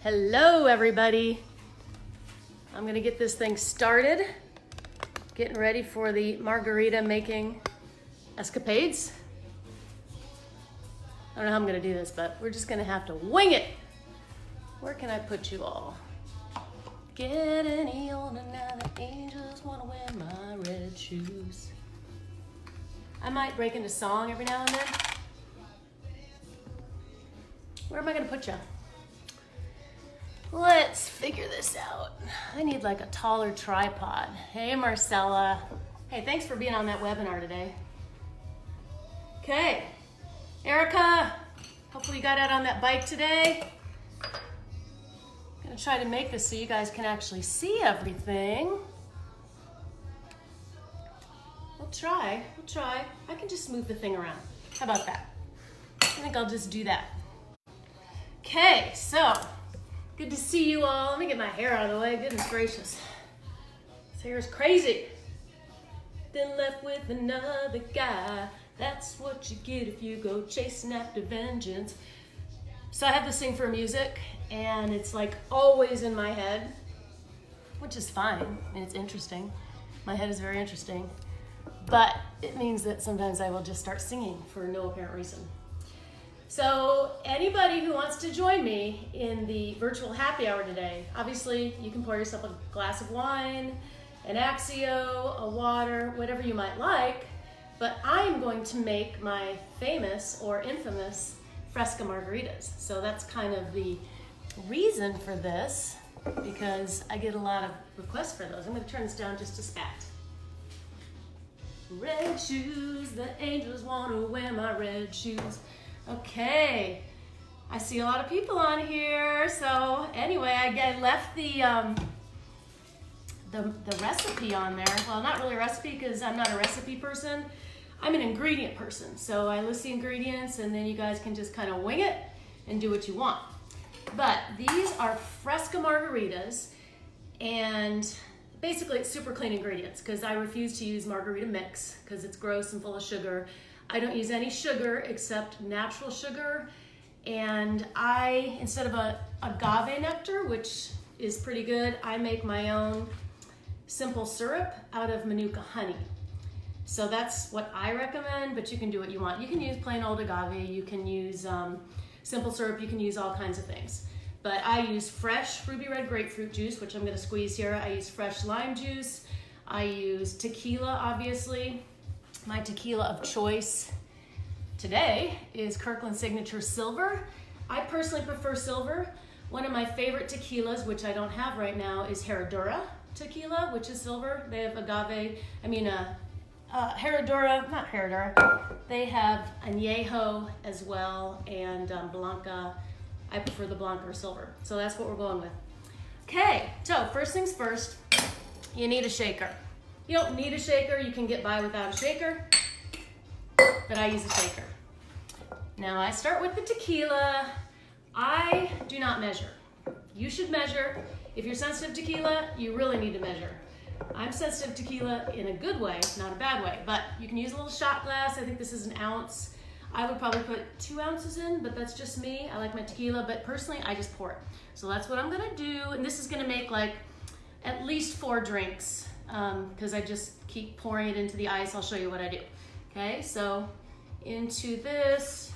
Hello everybody. I'm gonna get this thing started. Getting ready for the margarita making escapades. I don't know how I'm gonna do this, but we're just gonna have to wing it. Where can I put you all? Get any older now, the angels wanna wear my red shoes. I might break into song every now and then. Where am I gonna put you? Let's figure this out. I need like a taller tripod. Hey, Marcella. Hey, thanks for being on that webinar today. Okay, Erica, hopefully you got out on that bike today. I'm gonna try to make this so you guys can actually see everything. We'll try. I can just move the thing around. How about that? I think I'll just do that. Okay, so good to see you all. Let me get my hair out of the way. Goodness gracious. This hair is crazy. Then left with another guy. That's what you get if you go chasing after vengeance. So I have this thing for music, and it's like always in my head, which is fine. I mean, it's interesting. My head is very interesting. But it means that sometimes I will just start singing for no apparent reason. So anybody who wants to join me in the virtual happy hour today, obviously you can pour yourself a glass of wine, an Axio, a water, whatever you might like, but I'm going to make my famous or infamous Fresca Margaritas. So that's kind of the reason for this, because I get a lot of requests for those. I'm gonna turn this down just a spat. Red shoes, the angels wanna wear my red shoes. Okay, I see a lot of people on here. So anyway, I left the recipe on there. Well, not really a recipe because I'm not a recipe person. I'm an ingredient person. So I list the ingredients and then you guys can just kind of wing it and do what you want. But these are Fresca Margaritas, and basically it's super clean ingredients because I refuse to use margarita mix because it's gross and full of sugar. I don't use any sugar except natural sugar, and instead of a agave nectar, which is pretty good, I make my own simple syrup out of Manuka honey. So that's what I recommend, but you can do what you want. You can use plain old agave, you can use simple syrup, you can use all kinds of things. But I use fresh ruby red grapefruit juice, which I'm gonna squeeze here. I use fresh lime juice. I use tequila, obviously. My tequila of choice today is Kirkland Signature Silver. I personally prefer silver. One of my favorite tequilas, which I don't have right now, is Herradura tequila, which is silver. They have Herradura, not Herradura. They have Añejo as well, and Blanca. I prefer the Blanca or silver. So that's what we're going with. Okay, so first things first, you need a shaker. You don't need a shaker, you can get by without a shaker, but I use a shaker. Now I start with the tequila. I do not measure. You should measure. If you're sensitive to tequila, you really need to measure. I'm sensitive to tequila in a good way, not a bad way, but you can use a little shot glass. I think this is an ounce. I would probably put 2 ounces in, but that's just me. I like my tequila, but personally I just pour it. So that's what I'm gonna do, and this is gonna make like at least 4 drinks. Because I just keep pouring it into the ice. I'll show you what I do. Okay, so into this,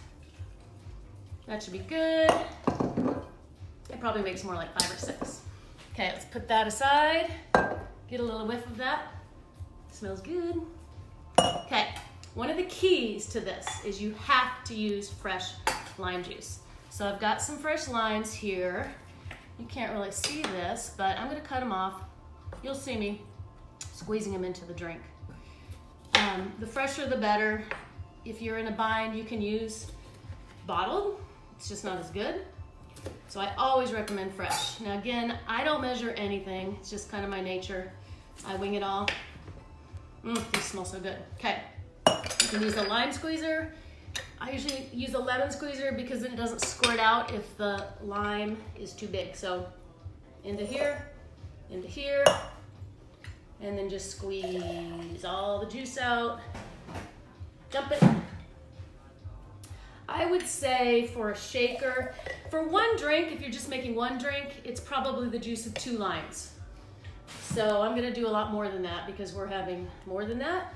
that should be good. It probably makes more like 5 or 6. Okay, let's put that aside. Get a little whiff of that. Smells good. Okay, one of the keys to this is you have to use fresh lime juice. So I've got some fresh limes here. You can't really see this, but I'm gonna cut them off. You'll see me squeezing them into the drink. The fresher the better. If you're in a bind, you can use bottled. It's just not as good. So I always recommend fresh. Now again, I don't measure anything. It's just kind of my nature. I wing it all. These smell so good. Okay, you can use a lime squeezer. I usually use a lemon squeezer because then it doesn't squirt out if the lime is too big. So into here, and then just squeeze all the juice out. Dump it. I would say for a shaker, for one drink, if you're just making one drink, it's probably the juice of 2 limes. So I'm gonna do a lot more than that because we're having more than that.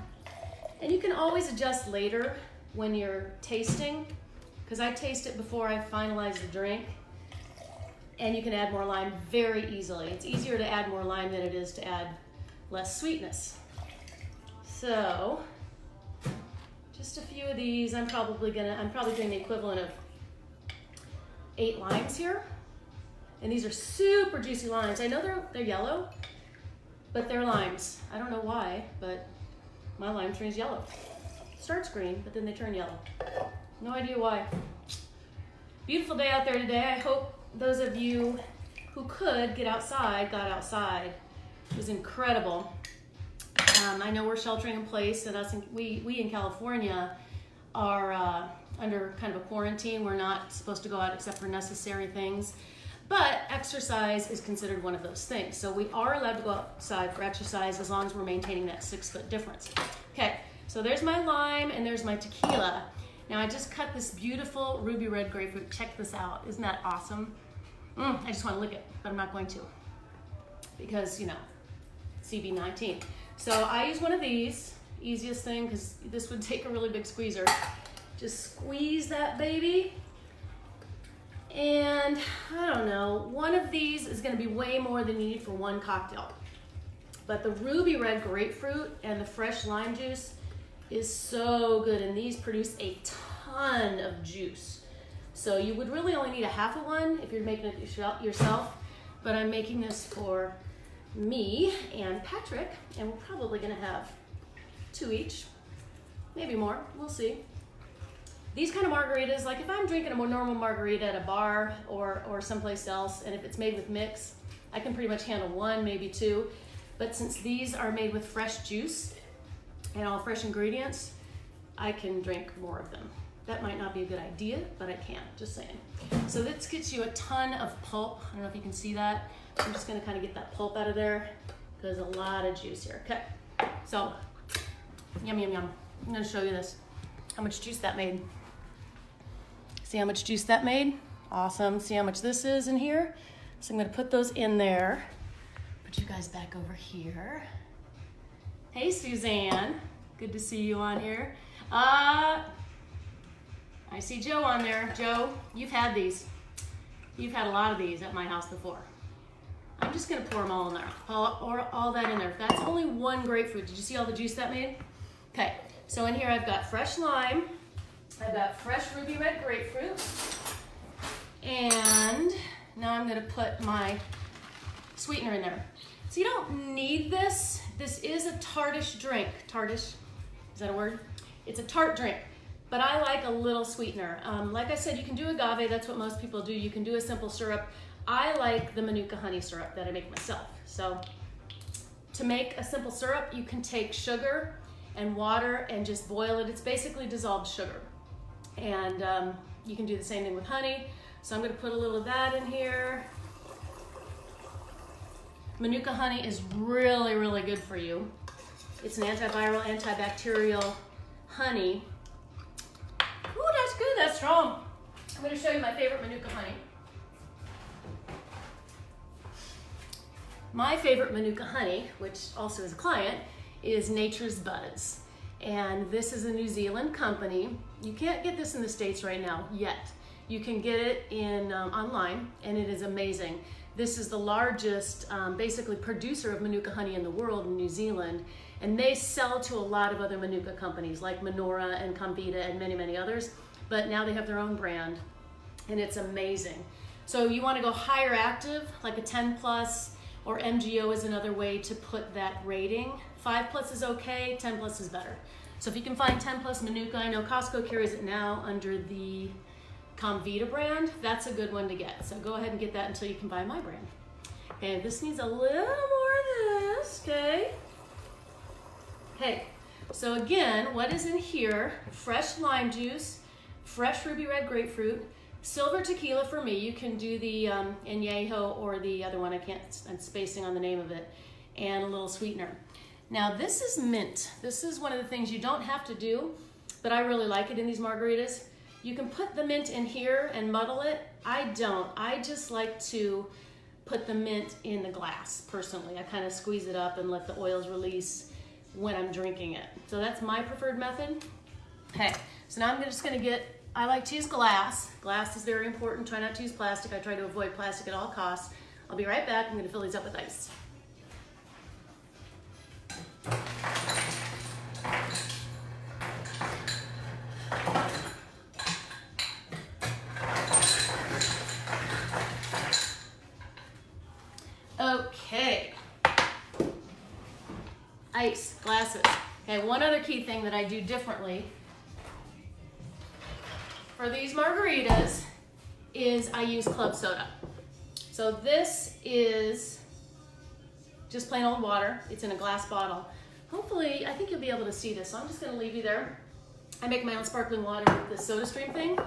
And you can always adjust later when you're tasting, because I taste it before I finalize the drink. And you can add more lime very easily. It's easier to add more lime than it is to add less sweetness. So, just a few of these. I'm probably doing the equivalent of 8 limes here. And these are super juicy limes. I know they're yellow, but they're limes. I don't know why, but my lime turns yellow. Starts green, but then they turn yellow. No idea why. Beautiful day out there today. I hope those of you who could get outside, got outside. It was incredible. I know we're sheltering in place, and we in California are under kind of a quarantine. We're not supposed to go out except for necessary things, but exercise is considered one of those things. So we are allowed to go outside for exercise as long as we're maintaining that 6-foot difference. Okay, so there's my lime and there's my tequila. Now I just cut this beautiful ruby red grapefruit. Check this out. Isn't that awesome? I just want to lick it, but I'm not going to because, you know, CB19. So I use one of these, easiest thing, because this would take a really big squeezer. Just squeeze that baby. And I don't know, one of these is going to be way more than you need for one cocktail. But the ruby red grapefruit and the fresh lime juice is so good, and these produce a ton of juice. So you would really only need a half of one if you're making it yourself, but I'm making this for me and Patrick, and we're probably gonna have 2 each, maybe more, we'll see. These kind of margaritas, like if I'm drinking a more normal margarita at a bar or someplace else, and if it's made with mix, I can pretty much handle 1, maybe 2. But since these are made with fresh juice and all fresh ingredients, I can drink more of them. That might not be a good idea, but I can, just saying. So this gets you a ton of pulp. I don't know if you can see that. I'm just gonna kind of get that pulp out of there because a lot of juice here. Okay, so yum, yum, yum. I'm gonna show you this, how much juice that made. See how much juice that made? Awesome, see how much this is in here? So I'm gonna put those in there. Put you guys back over here. Hey, Suzanne, good to see you on here. I see Joe on there. Joe, you've had these. You've had a lot of these at my house before. I'm just gonna pour them all in there, all that in there. That's only 1 grapefruit. Did you see all the juice that made? Okay, so in here I've got fresh lime, I've got fresh ruby red grapefruit, and now I'm gonna put my sweetener in there. So you don't need this. This is a tartish drink. Tartish, is that a word? It's a tart drink. But I like a little sweetener. Like I said, you can do agave, that's what most people do. You can do a simple syrup. I like the Manuka honey syrup that I make myself. So to make a simple syrup, you can take sugar and water and just boil it. It's basically dissolved sugar. And you can do the same thing with honey. So I'm gonna put a little of that in here. Manuka honey is really, really good for you. It's an antiviral, antibacterial honey. Ooh, that's good, that's strong. I'm gonna show you my favorite Manuka honey. My favorite Manuka honey, which also is a client, is Nature's Buzz. And this is a New Zealand company. You can't get this in the States right now, yet. You can get it in online, and it is amazing. This is the largest, basically, producer of Manuka honey in the world in New Zealand. And they sell to a lot of other Manuka companies like Minora and Comvita and many, many others. But now they have their own brand, and it's amazing. So you want to go higher active, like a 10 plus, or MGO is another way to put that rating. 5 plus is okay, 10 plus is better. So if you can find 10 plus Manuka, I know Costco carries it now under the Comvita brand, that's a good one to get. So go ahead and get that until you can buy my brand. Okay, this needs a little more of this, okay? Okay, so again, what is in here? Fresh lime juice, fresh ruby red grapefruit, silver tequila for me. You can do the añejo or the other one, I'm spacing on the name of it, and a little sweetener. Now this is mint. This is one of the things you don't have to do, but I really like it in these margaritas. You can put the mint in here and muddle it. I don't. I just like to put the mint in the glass, personally. I kind of squeeze it up and let the oils release when I'm drinking it. So that's my preferred method. Okay, so now I'm just gonna I like to use glass. Glass is very important. Try not to use plastic. I try to avoid plastic at all costs. I'll be right back. I'm gonna fill these up with ice. Okay, ice, glasses. Okay, one other key thing that I do differently for these margaritas is I use club soda. So this is just plain old water. It's in a glass bottle. Hopefully, I think you'll be able to see this, so I'm just gonna leave you there. I make my own sparkling water with the SodaStream thing.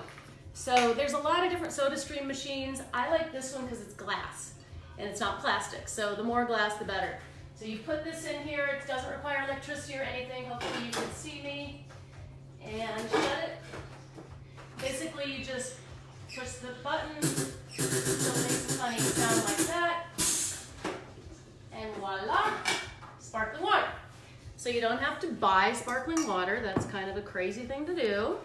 So there's a lot of different SodaStream machines. I like this one because it's glass and it's not plastic. So the more glass, the better. So you put this in here. It doesn't require electricity or anything. Hopefully you can see me. And shut it. Basically, you just push the button so it makes a funny sound like that. And voila, sparkling water. So you don't have to buy sparkling water. That's kind of a crazy thing to do.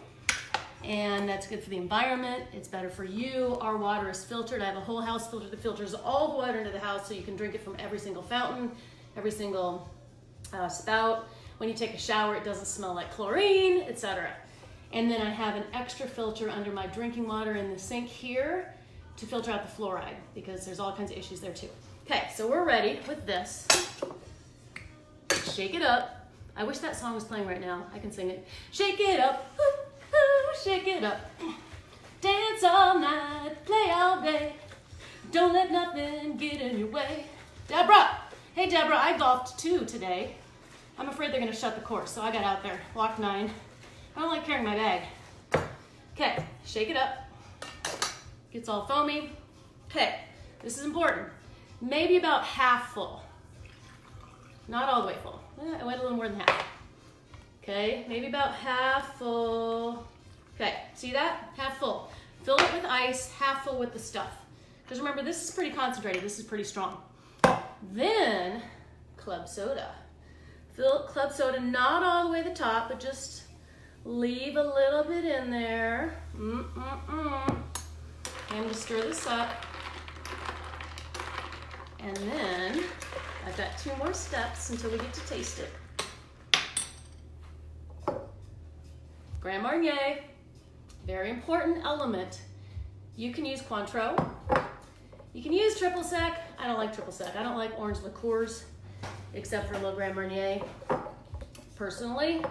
And that's good for the environment. It's better for you. Our water is filtered. I have a whole house filter that filters all the water into the house so you can drink it from every single fountain, every single spout. When you take a shower, it doesn't smell like chlorine, etc. And then I have an extra filter under my drinking water in the sink here to filter out the fluoride because there's all kinds of issues there too. Okay, so we're ready with this. Shake it up. I wish that song was playing right now. I can sing it. Shake it up. Shake it up. Dance all night, play all day. Don't let nothing get in your way. Deborah! Hey Deborah, I golfed too today. I'm afraid they're gonna shut the course, so I got out there. Walk 9. I don't like carrying my bag. Okay, shake it up. Gets all foamy. Okay, this is important. Maybe about half full. Not all the way full. I went a little more than half. Okay, maybe about half full. Okay, see that? Half full. Fill it with ice, half full with the stuff. Because remember, this is pretty concentrated. This is pretty strong. Then, club soda. Fill club soda not all the way to the top, but just leave a little bit in there. And just stir this up. And then, I've got 2 more steps until we get to taste it. Grand Marnier, very important element. You can use Cointreau. You can use triple sec. I don't like triple sec. I don't like orange liqueurs, except for a little Grand Marnier. Personally,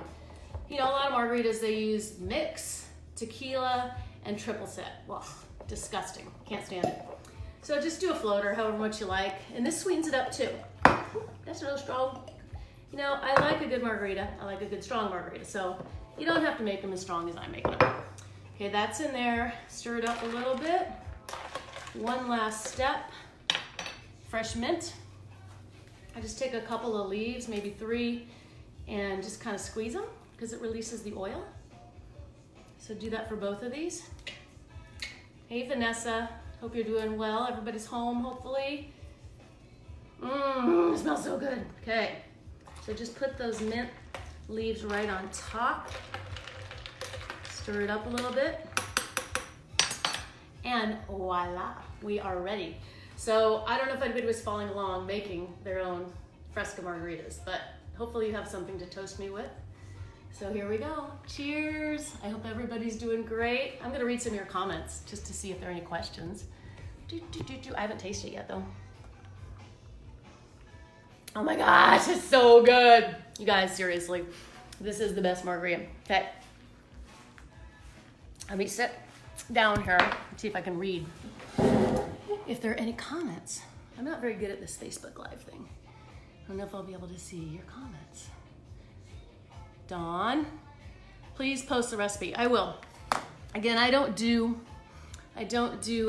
you know, a lot of margaritas, they use mix, tequila, and triple sec. Well, disgusting. Can't stand it. So just do a floater, however much you like. And this sweetens it up too. That's real strong. You know, I like a good margarita. I like a good strong margarita. So you don't have to make them as strong as I'm making them. Okay, that's in there. Stir it up a little bit. One last step. Fresh mint. I just take a couple of leaves, maybe 3, and just kind of squeeze them because it releases the oil. So do that for both of these. Hey Vanessa, hope you're doing well. Everybody's home, hopefully. It smells so good. Okay, so just put those mint leaves right on top. Stir it up a little bit. And voila, we are ready. So I don't know if anybody was following along making their own Fresca Margaritas, but hopefully you have something to toast me with. So here we go. Cheers. I hope everybody's doing great. I'm gonna read some of your comments just to see if there are any questions. I haven't tasted it yet though. Oh my gosh, it's so good. You guys, seriously, this is the best margarita. Okay. Let me sit down here and see if I can read if there are any comments. I'm not very good at this Facebook Live thing. I don't know if I'll be able to see your comments. Dawn, please post the recipe. I will. Again, I don't do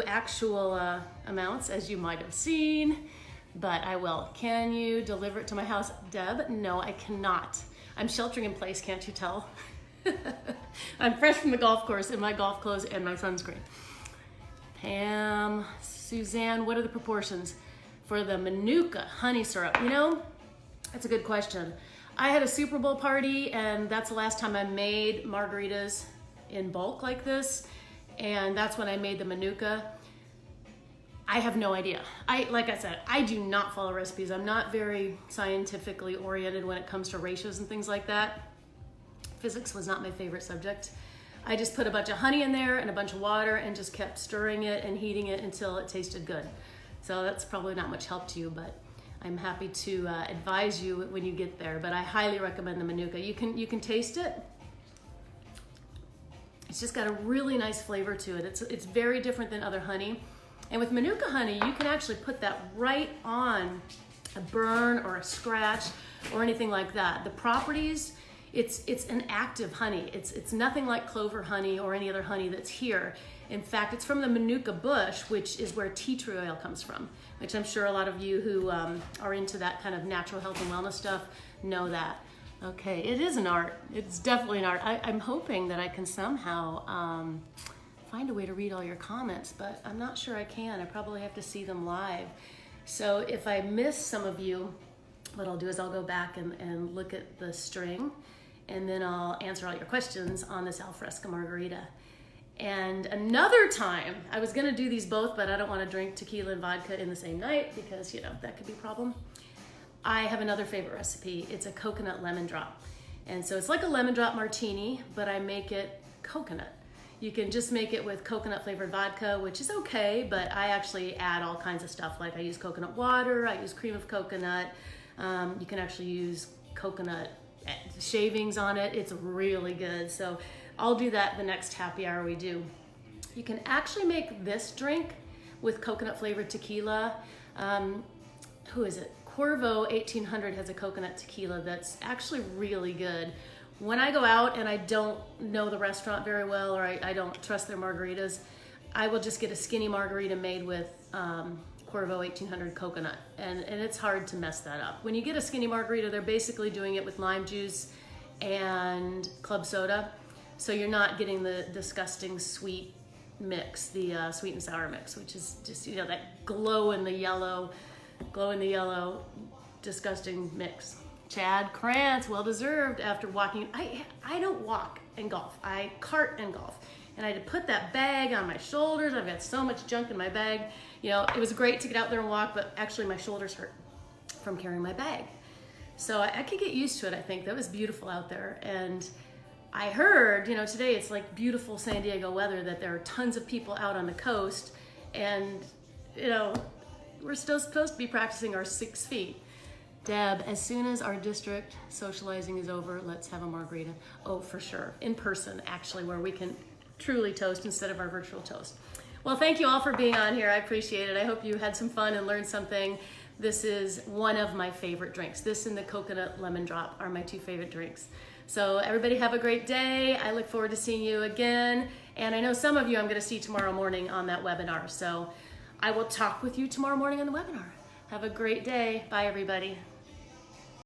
actual amounts, as you might have seen, but I will. Can you deliver it to my house? Deb, no, I cannot. I'm sheltering in place, can't you tell? I'm fresh from the golf course in my golf clothes and my sunscreen. Pam, Suzanne, what are the proportions for the Manuka honey syrup? You know, that's a good question. I had a Super Bowl party, and that's the last time I made margaritas in bulk like this, and that's when I made the Manuka. I have no idea. Like I said, I do not follow recipes. I'm not very scientifically oriented when it comes to ratios and things like that. Physics was not my favorite subject. I just put a bunch of honey in there and a bunch of water and just kept stirring it and heating it until it tasted good. So that's probably not much help to you, but I'm happy to advise you when you get there. But I highly recommend the Manuka. You can taste it. It's just got a really nice flavor to it. It's very different than other honey. And with Manuka honey, you can actually put that right on a burn or a scratch or anything like that. The properties, it's an active honey. It's nothing like clover honey or any other honey that's here. In fact, it's from the Manuka bush, which is where tea tree oil comes from, which I'm sure a lot of you who are into that kind of natural health and wellness stuff know that. Okay, it is an art. It's definitely an art. I'm hoping that I can somehow find a way to read all your comments, but I'm not sure I can. I probably have to see them live. So if I miss some of you, what I'll do is I'll go back and look at the string, and then I'll answer all your questions on this Fresca Margarita. And another time, I was gonna do these both, but I don't wanna drink tequila and vodka in the same night because, you know, that could be a problem. I have another favorite recipe. It's a coconut lemon drop. And so it's like a lemon drop martini, but I make it coconut. You can just make it with coconut flavored vodka, which is okay, but I actually add all kinds of stuff. Like I use coconut water, I use cream of coconut. You can actually use coconut shavings on it. It's really good. So I'll do that the next happy hour we do. You can actually make this drink with coconut flavored tequila. Who is it? Cuervo 1800 has a coconut tequila that's actually really good. When I go out and I don't know the restaurant very well, or I don't trust their margaritas, I will just get a skinny margarita made with Cuervo 1800 coconut, and it's hard to mess that up. When you get a skinny margarita, they're basically doing it with lime juice and club soda, so you're not getting the disgusting sweet mix, the sweet and sour mix, which is just, you know, that glow in the yellow, disgusting mix. Chad Krantz, well deserved after walking. I don't walk and golf, I cart and golf. And I had to put that bag on my shoulders. I've got so much junk in my bag. You know, it was great to get out there and walk, but actually my shoulders hurt from carrying my bag. So I could get used to it, I think. That was beautiful out there. And I heard, you know, today it's like beautiful San Diego weather, that there are tons of people out on the coast. And, you know, we're still supposed to be practicing our 6 feet. Deb, as soon as our district socializing is over, let's have a margarita. Oh, for sure. In person, actually, where we can truly toast instead of our virtual toast. Well, thank you all for being on here. I appreciate it. I hope you had some fun and learned something. This is one of my favorite drinks. This and the coconut lemon drop are my 2 favorite drinks. So everybody have a great day. I look forward to seeing you again. And I know some of you I'm going to see tomorrow morning on that webinar. So I will talk with you tomorrow morning on the webinar. Have a great day. Bye, everybody.